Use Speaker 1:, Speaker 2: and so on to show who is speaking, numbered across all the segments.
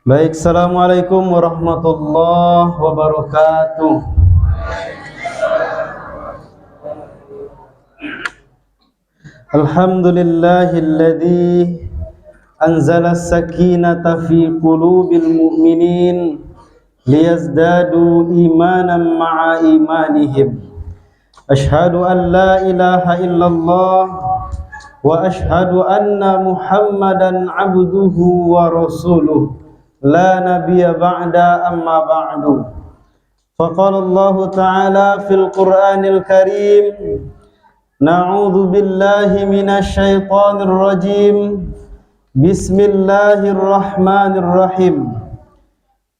Speaker 1: Baik, assalamualaikum warahmatullahi wabarakatuh. Alhamdulillahilladzi anzala as-sakinata fi qulubil mu'minin liyazdadu imanan ma'a imanihim. Ashhadu an la ilaha illallah wa ashhadu anna Muhammadan abduhu wa rasuluh. La nabiyya ba'da amma ba'du. Faqala Allah Ta'ala fil Qur'anil Karim, na'udzu billahi minasy syaithanir rajim. Bismillahirrahmanirrahim.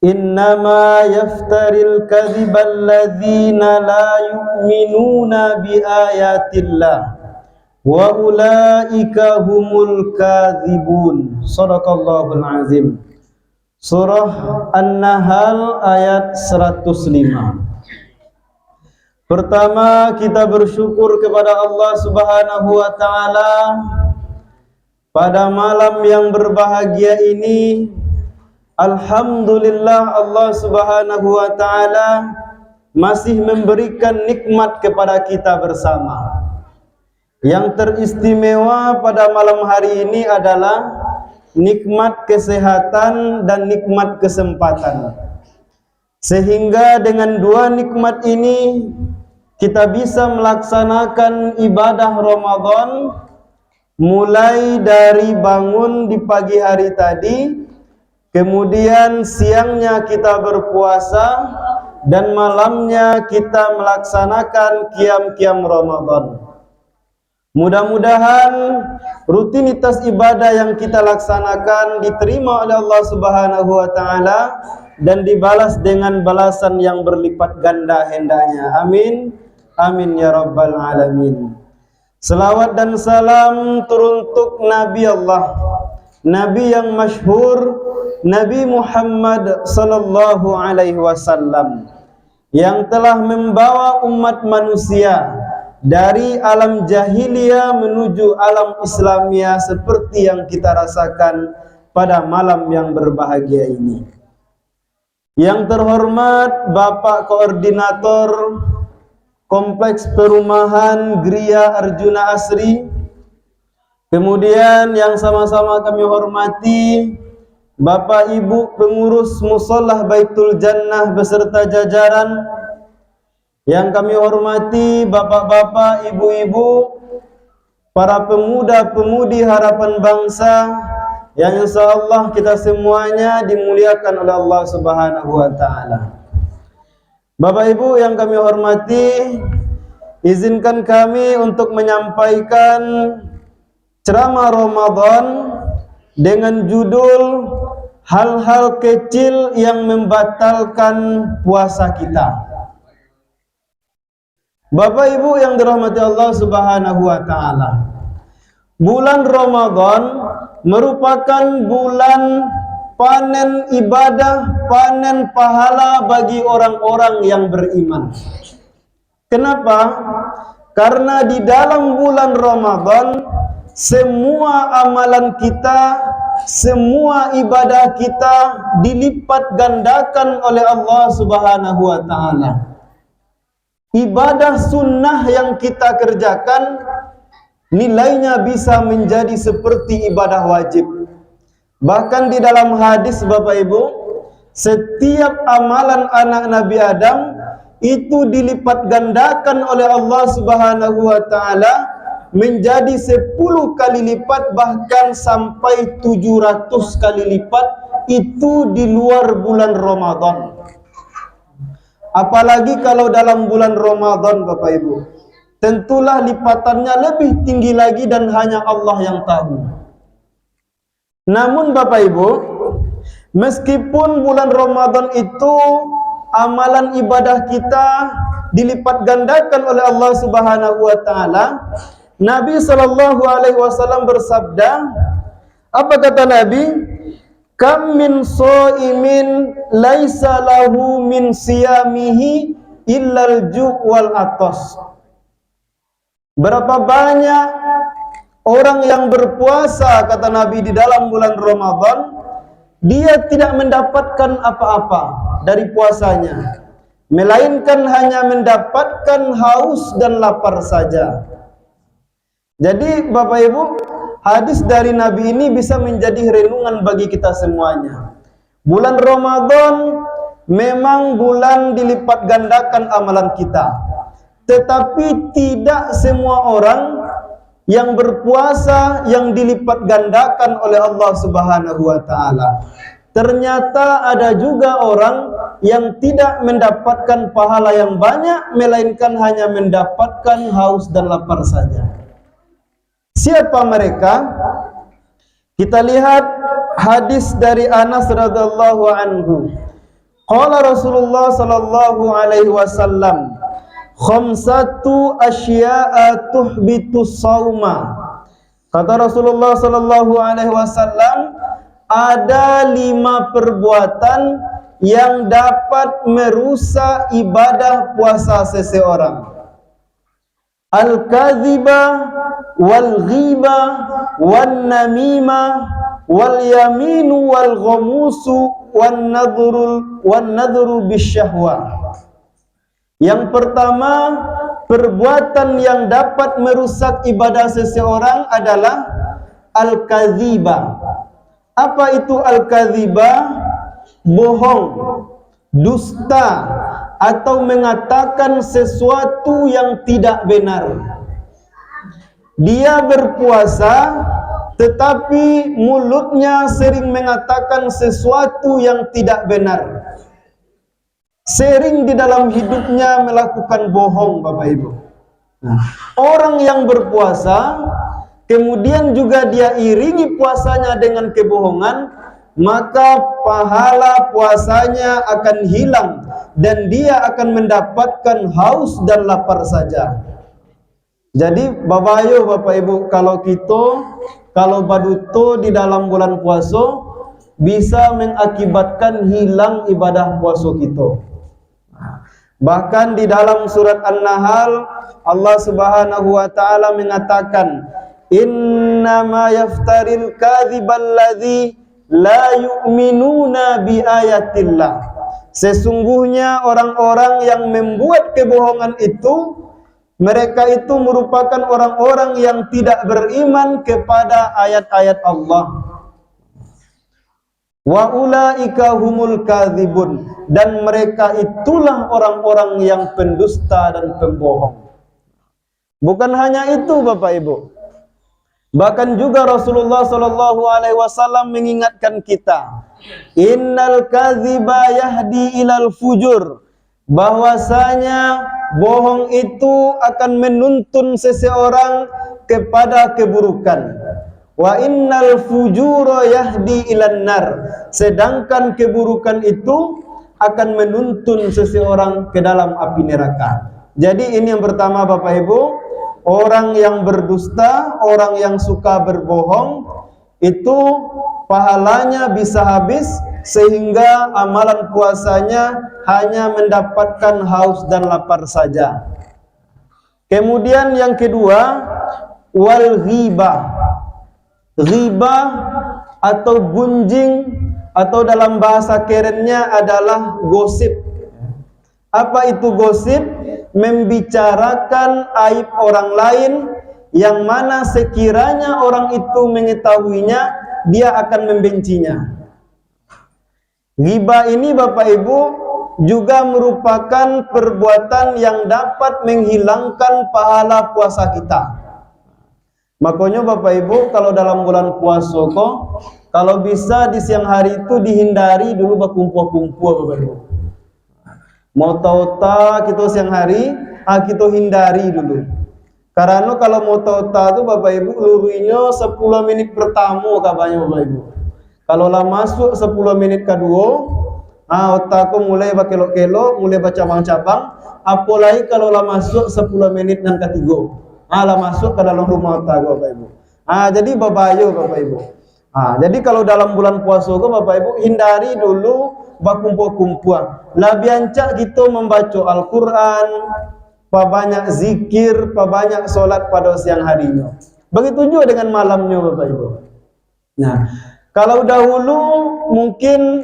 Speaker 1: Innama yaftaril kadhiba alladzina la yu'minuna biayatillah wa ulaika humul kadzibun. Shadaqallahul azim. Surah An-Nahl ayat 105. Pertama, kita bersyukur kepada Allah Subhanahu wa taala pada malam yang berbahagia ini. Alhamdulillah, Allah Subhanahu wa taala masih memberikan nikmat kepada kita bersama. Yang teristimewa pada malam hari ini adalah nikmat kesehatan dan nikmat kesempatan. Sehingga dengan dua nikmat ini kita bisa melaksanakan ibadah Ramadan, mulai dari bangun di pagi hari tadi, kemudian siangnya kita berpuasa, dan malamnya kita melaksanakan qiyam Ramadan. Mudah-mudahan rutinitas ibadah yang kita laksanakan diterima oleh Allah Subhanahu wa taala dan dibalas dengan balasan yang berlipat ganda hendaknya. Amin. Amin ya rabbal alamin. Selawat dan salam turun untuk Nabi Allah, Nabi yang masyhur, Nabi Muhammad sallallahu alaihi wasallam, yang telah membawa umat manusia dari alam jahiliyah menuju alam Islamiyah seperti yang kita rasakan pada malam yang berbahagia ini. Yang terhormat Bapak Koordinator Kompleks Perumahan Gria Arjuna Asri, kemudian yang sama-sama kami hormati Bapak Ibu pengurus Musholah Baitul Jannah beserta jajaran, yang kami hormati bapak-bapak, ibu-ibu, para pemuda-pemudi harapan bangsa, yang insyaallah kita semuanya dimuliakan oleh Allah Subhanahu wa taala. Bapak Ibu yang kami hormati, izinkan kami untuk menyampaikan ceramah Ramadan dengan judul hal-hal kecil yang membatalkan puasa kita. Bapak Ibu yang dirahmati Allah Subhanahu wa taala, bulan Ramadan merupakan bulan panen ibadah, panen pahala bagi orang-orang yang beriman. Kenapa? Karena di dalam bulan Ramadan semua amalan kita, semua ibadah kita dilipat gandakan oleh Allah Subhanahu wa taala. Ibadah sunnah yang kita kerjakan nilainya bisa menjadi seperti ibadah wajib. Bahkan di dalam hadis Bapak Ibu, setiap amalan anak Nabi Adam itu dilipat gandakan oleh Allah Subhanahu wa taala menjadi 10 kali lipat, bahkan sampai 700 kali lipat, itu di luar bulan Ramadan. Apalagi kalau dalam bulan Ramadan Bapak Ibu, tentulah lipatannya lebih tinggi lagi dan hanya Allah yang tahu. Namun Bapak Ibu, meskipun bulan Ramadan itu amalan ibadah kita dilipat gandakan oleh Allah Subhanahu wa taala, Nabi sallallahu alaihi wasallam bersabda, apa kata Nabi? Kam min shaimin laisa lahu min siyamihi illal ju' wal atas. Berapa banyak orang yang berpuasa, kata Nabi, di dalam bulan Ramadan, dia tidak mendapatkan apa-apa dari puasanya, melainkan hanya mendapatkan haus dan lapar saja. Jadi Bapak Ibu, hadis dari Nabi ini bisa menjadi renungan bagi kita semuanya. Bulan Ramadan memang bulan dilipat gandakan amalan kita, tetapi tidak semua orang yang berpuasa yang dilipat gandakan oleh Allah Subhanahu wa taala. Ternyata ada juga orang yang tidak mendapatkan pahala yang banyak, melainkan hanya mendapatkan haus dan lapar saja. Siapa mereka? Kita lihat hadis dari Anas radhiyallahu anhu. Qala Rasulullah sallallahu alaihi wasallam, khamsatu asya'a tuhbitus sauma. Kata Rasulullah sallallahu alaihi wasallam, ada 5 perbuatan yang dapat merusak ibadah puasa seseorang. Al-kadhiba wal ghiba wan namima wal yaminu wal ghamusu wan nadhru bisyahwa. Yang pertama, perbuatan yang dapat merusak ibadah seseorang adalah al-kadhiba. Apa itu al-kadhiba? Bohong, dusta, atau mengatakan sesuatu yang tidak benar. Dia berpuasa tetapi mulutnya sering mengatakan sesuatu yang tidak benar. Sering di dalam hidupnya melakukan bohong, Bapak Ibu. Orang yang berpuasa kemudian juga dia iringi puasanya dengan kebohongan, maka pahala puasanya akan hilang dan dia akan mendapatkan haus dan lapar saja. Jadi Bapak Ibu, kalau baduto di dalam bulan puasa bisa mengakibatkan hilang ibadah puasa kita. Bahkan di dalam surat An-Nahl Allah Subhanahu wa taala mengatakan, innama yaftaril kadzibal ladzi la yu'minuna bi ayatillah. Sesungguhnya orang-orang yang membuat kebohongan itu, mereka itu merupakan orang-orang yang tidak beriman kepada ayat-ayat Allah. Wa ulaika humul kadzibun, dan mereka itulah orang-orang yang pendusta dan pembohong. Bukan hanya itu Bapak Ibu, bahkan juga Rasulullah sallallahu alaihi wasallam mengingatkan kita, innal kadziba yahdi ilal fujur, bahwasanya bohong itu akan menuntun seseorang kepada keburukan. Wa innal fujura yahdi ilan nar, sedangkan keburukan itu akan menuntun seseorang ke dalam api neraka. Jadi ini yang pertama Bapak Ibu, orang yang berdusta, orang yang suka berbohong, itu pahalanya bisa habis sehingga amalan puasanya hanya mendapatkan haus dan lapar saja. Kemudian yang kedua, wal ghibah. Ghibah atau gunjing, atau dalam bahasa kerennya adalah gosip. Apa itu gosip? Membicarakan aib orang lain yang mana sekiranya orang itu mengetahuinya, dia akan membencinya. Ghibah ini Bapak Ibu juga merupakan perbuatan yang dapat menghilangkan pahala puasa kita. Makanya Bapak Ibu, kalau dalam bulan puasa kok, kalau bisa di siang hari itu dihindari dulu berkumpul-kumpul Bapak Ibu. Mau tahu-tahu kita siang hari, kita hindari dulu. Karena kalau mau tahu-tahu itu Bapak Ibu, lurunya 10 menit pertama kabarnya Bapak Ibu. Kalau lah masuk 10 menit kedua, otakku mulai berkelok-kelok, mulai bercabang-cabang. Apalagi kalau lah masuk 10 menit yang ketiga, lah masuk ke dalam rumah otak Bapak Ibu. Jadi babayo Bapak Ibu. Jadi kalau dalam bulan puasa Bapak Ibu, hindari dulu berkumpul-kumpul. Lebih ancak kita membaca Al-Quran, banyak zikir, banyak solat pada siang harinya. Begitu juga dengan malamnya Bapak Ibu. Nah, Kalau dahulu mungkin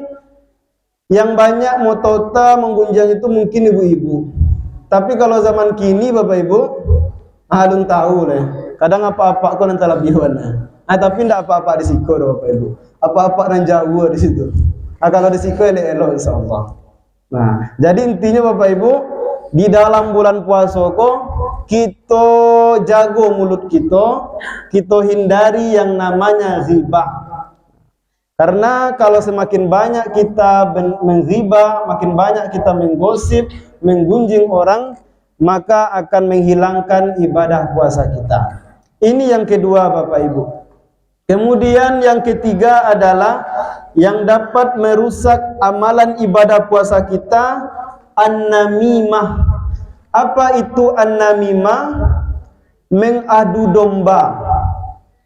Speaker 1: yang banyak motota menggunjang itu mungkin ibu-ibu. Tapi kalau zaman kini Bapak Ibu, adun tahu lah. Kadang apa-apa kau nanti lebih mana. Tapi tidak apa-apa di siko Bapak Ibu. Apa-apa dan jauh di situ. Kalau di siko elok insyaallah. Nah, jadi intinya Bapak Ibu, di dalam bulan puasa kok kita jago mulut kita hindari yang namanya ghibah. Karena kalau semakin banyak kita menghibah, makin banyak kita menggosip, menggunjing orang, maka akan menghilangkan ibadah puasa kita. Ini yang kedua Bapak Ibu. Kemudian yang ketiga adalah yang dapat merusak amalan ibadah puasa kita, an-namimah. Apa itu an-namimah? Mengadu domba.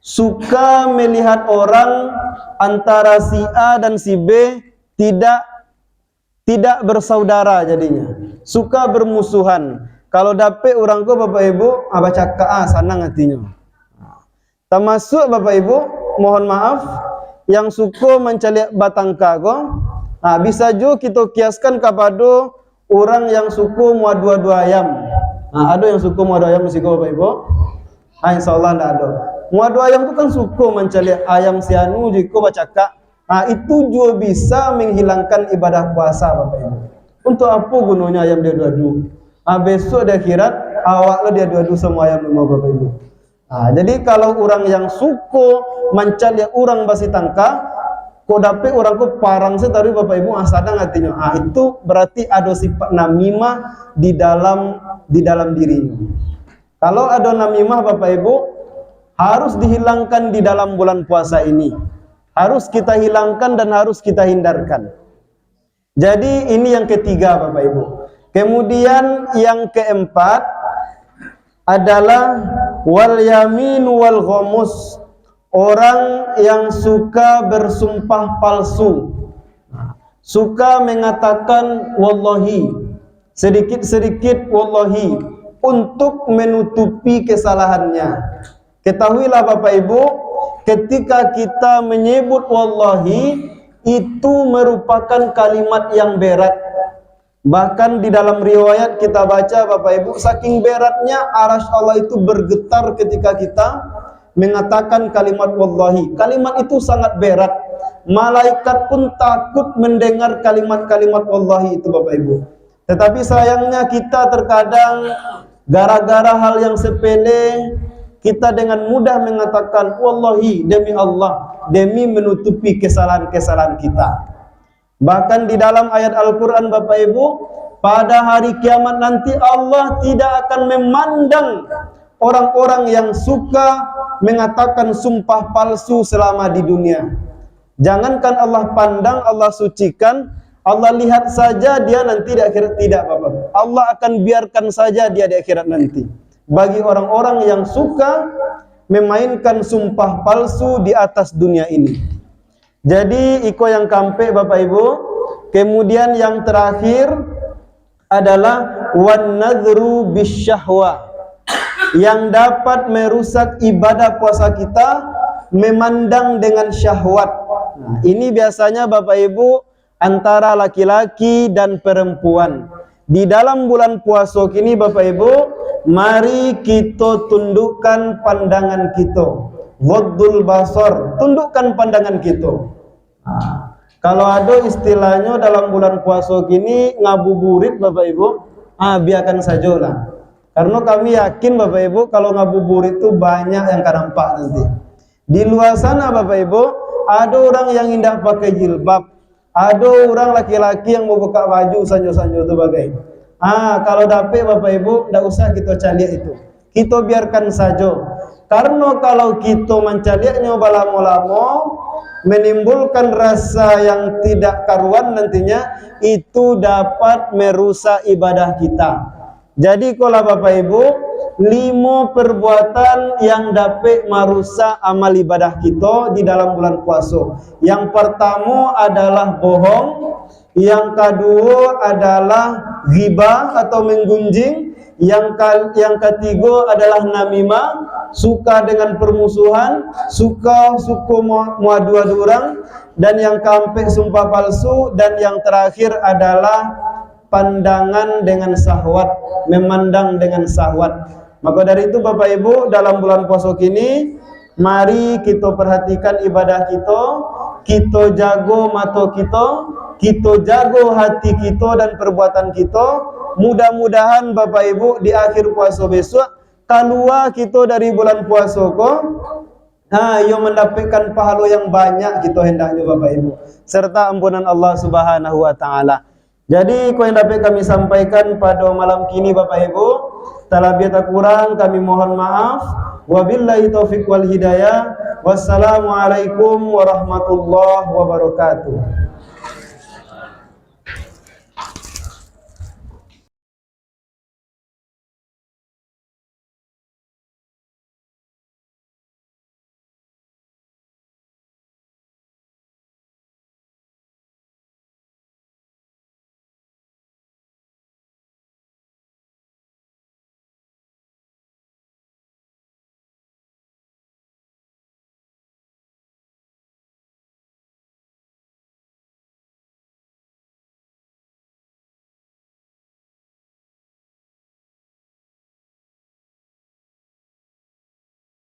Speaker 1: Suka melihat orang antara si A dan si B tidak bersaudara jadinya. Suka bermusuhan. Kalau dapet orang ko Bapak Ibu, baca ka senang hatinya. Termasuk Bapak Ibu, mohon maaf, yang suka mencari batang kago, bisa juga kita kiaskan kepada orang yang suka mau dua-dua ayam. Ada yang suka mau dua ayam musik Bapak Ibu? Insyaallah tidak ada. Mau dua ayam itu kan suka mencari ayam sianu jika baca ka. Itu juga bisa menghilangkan ibadah puasa Bapak Ibu. Untuk apa gunanya ayam dia dua-dua? Besok di akhirat awak lo dia dua-dua semua ayam lima Bapak Ibu. Jadi kalau orang yang suka mencari orang basi tangka, kok dapet orang kok parang setari Bapak Ibu asadang hatinya. Itu berarti ada sifat namimah di dalam dirinya. Kalau ada namimah Bapak Ibu harus dihilangkan di dalam bulan puasa ini. Harus kita hilangkan dan harus kita hindarkan. Jadi ini yang ketiga Bapak Ibu. Kemudian yang keempat adalah wal yamin wal ghamus. Orang yang suka bersumpah palsu. Suka mengatakan wallahi. Sedikit-sedikit wallahi untuk menutupi kesalahannya. Ketahuilah Bapak Ibu, ketika kita menyebut wallahi itu merupakan kalimat yang berat. Bahkan di dalam riwayat kita baca Bapak Ibu, saking beratnya arasy Allah itu bergetar ketika kita mengatakan kalimat wallahi. Kalimat itu sangat berat. Malaikat pun takut mendengar kalimat-kalimat wallahi itu Bapak Ibu. Tetapi sayangnya kita terkadang gara-gara hal yang sepele kita dengan mudah mengatakan wallahi, demi Allah, demi menutupi kesalahan-kesalahan kita. Bahkan di dalam ayat Al-Quran Bapak Ibu, pada hari kiamat nanti Allah tidak akan memandang orang-orang yang suka mengatakan sumpah palsu selama di dunia. Jangankan Allah pandang, Allah sucikan, Allah lihat saja dia nanti di akhirat tidak Bapak. Allah akan biarkan saja dia di akhirat nanti. Bagi orang-orang yang suka memainkan sumpah palsu di atas dunia ini. Jadi iko yang kampe Bapak Ibu. Kemudian yang terakhir adalah wan nadhru bisyahwa, yang dapat merusak ibadah puasa kita, memandang dengan syahwat. Ini biasanya Bapak Ibu antara laki-laki dan perempuan. Di dalam bulan puasa ini Bapak Ibu, mari kita tundukkan pandangan kita. Ghaddul basar, tundukkan pandangan kita. Kalau ada istilahnya dalam bulan puasa gini ngabuburit Bapak Ibu, biarkan sajalah. Karena kami yakin Bapak Ibu kalau ngabuburit itu banyak yang akan nampak nanti. Di luar sana Bapak Ibu, ada orang yang indah pakai jilbab, ada orang laki-laki yang mau buka baju sanjo-sanjo itu bagai. Kalau dapet Bapak Ibu, tidak usah kita cari itu. Kita biarkan saja. Karena kalau kita mencarinya lama-lama, menimbulkan rasa yang tidak karuan nantinya, itu dapat merusak ibadah kita. Jadi kalau Bapak Ibu, 5 perbuatan yang dapat merusak amal ibadah kita di dalam bulan puasa. Yang pertama adalah bohong, yang kedua adalah ghibah atau menggunjing, Yang ketiga adalah namimah, suka dengan permusuhan, suka muadu-adu orang, dan yang keempat sumpah palsu, dan yang terakhir adalah pandangan dengan syahwat, memandang dengan syahwat. Maka dari itu Bapak Ibu, dalam bulan puasa kini mari kita perhatikan ibadah kita jago mata kita jago hati kita dan perbuatan kita. Mudah-mudahan Bapak Ibu di akhir puasa besok keluar kita dari bulan puasa yang mendapatkan pahala yang banyak kita hendaknya Bapak Ibu, serta ampunan Allah Subhanahu wa taala. Jadi yang dapat kami sampaikan pada malam kini Bapak Ibu, talabiyata kurang kami mohon maaf. Wabillahi taufiq wal hidayah. Wassalamualaikum warahmatullahi wabarakatuh.